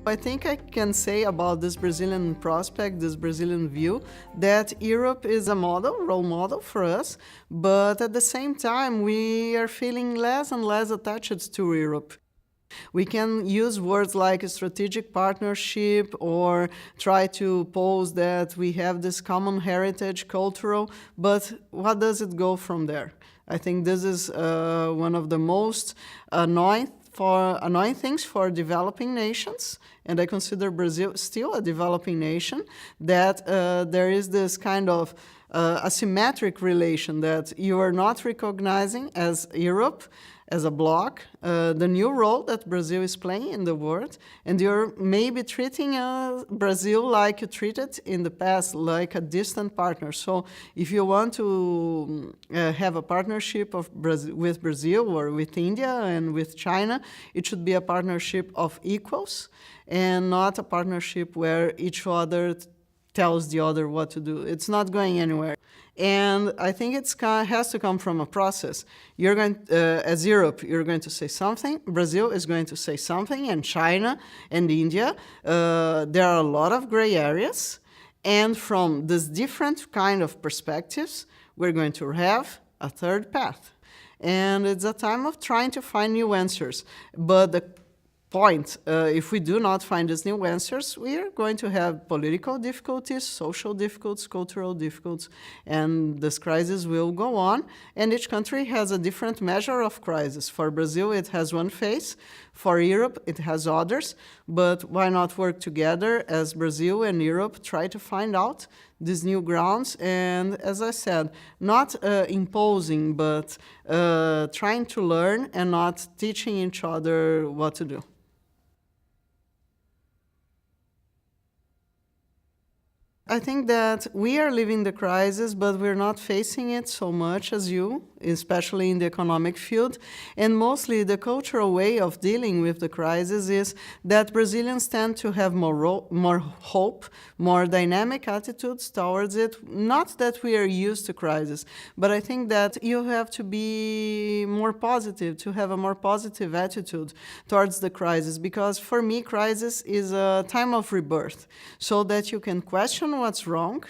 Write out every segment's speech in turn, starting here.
I think I can say about this Brazilian prospect, this Brazilian view, that Europe is a model, role model for us, but at the same time we are feeling less and less attached to Europe. We can use words like a strategic partnership or try to pose that we have this common heritage, cultural, but what does it go from there? I think this is one of the most annoying things for developing nations, and I consider Brazil still a developing nation, that there is this kind of asymmetric relation that you are not recognizing as Europe, as a bloc, the new role that Brazil is playing in the world, and you're maybe treating Brazil like you treated in the past, like a distant partner. So if you want to have a partnership with Brazil or with India and with China, it should be a partnership of equals and not a partnership where each other tells the other what to do. It's not going anywhere. And I think it has to come from a process. You're going, as Europe, you're going to say something, Brazil is going to say something, and China and India. There are a lot of gray areas. And from this different kind of perspectives, we're going to have a third path. And it's a time of trying to find new answers. But the point, if we do not find these new answers, we are going to have political difficulties, social difficulties, cultural difficulties, and this crisis will go on, and each country has a different measure of crisis. For Brazil, it has one phase. For Europe, it has others, but why not work together as Brazil and Europe try to find out these new grounds, and as I said, not imposing, but trying to learn and not teaching each other what to do. I think that we are living the crisis, but we're not facing it so much as you, especially in the economic field. And mostly the cultural way of dealing with the crisis is that Brazilians tend to have more hope, more dynamic attitudes towards it. Not that we are used to crisis, but I think that you have to be more positive, to have a more positive attitude towards the crisis. Because for me, crisis is a time of rebirth, so that you can question what's wrong,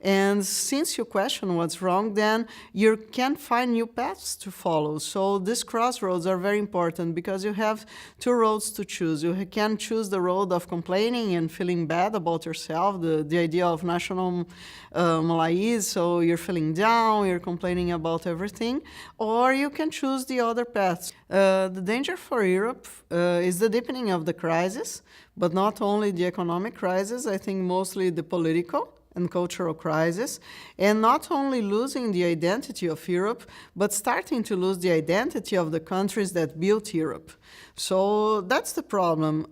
and since you question what's wrong, then you can find new paths to follow. So these crossroads are very important because you have two roads to choose. You can choose the road of complaining and feeling bad about yourself, the idea of national malaise, so you're feeling down, you're complaining about everything, or you can choose the other paths. The danger for Europe is the deepening of the crisis, but not only the economic crisis, I think mostly the political and cultural crisis, and not only losing the identity of Europe, but starting to lose the identity of the countries that built Europe. So that's the problem.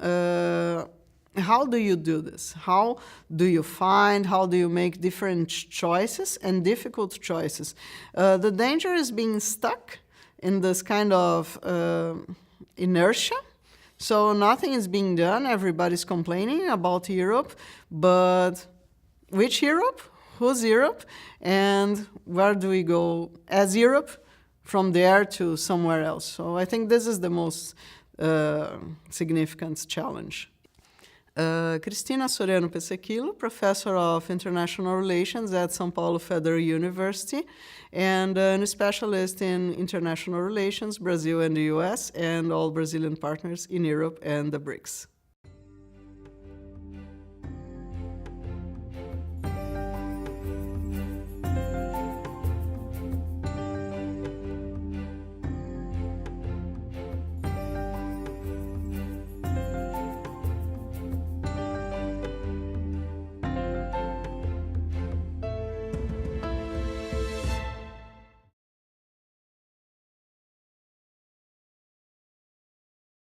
How do you do this? How do you make different choices and difficult choices? The danger is being stuck in this kind of inertia. So nothing is being done, everybody's complaining about Europe, but which Europe? Who's Europe? And where do we go as Europe from there to somewhere else? So I think this is the most significant challenge. Cristina Pecequilo, Professor of International Relations at São Paulo Federal University, and a specialist in international relations, Brazil and the US, and all Brazilian partners in Europe and the BRICS.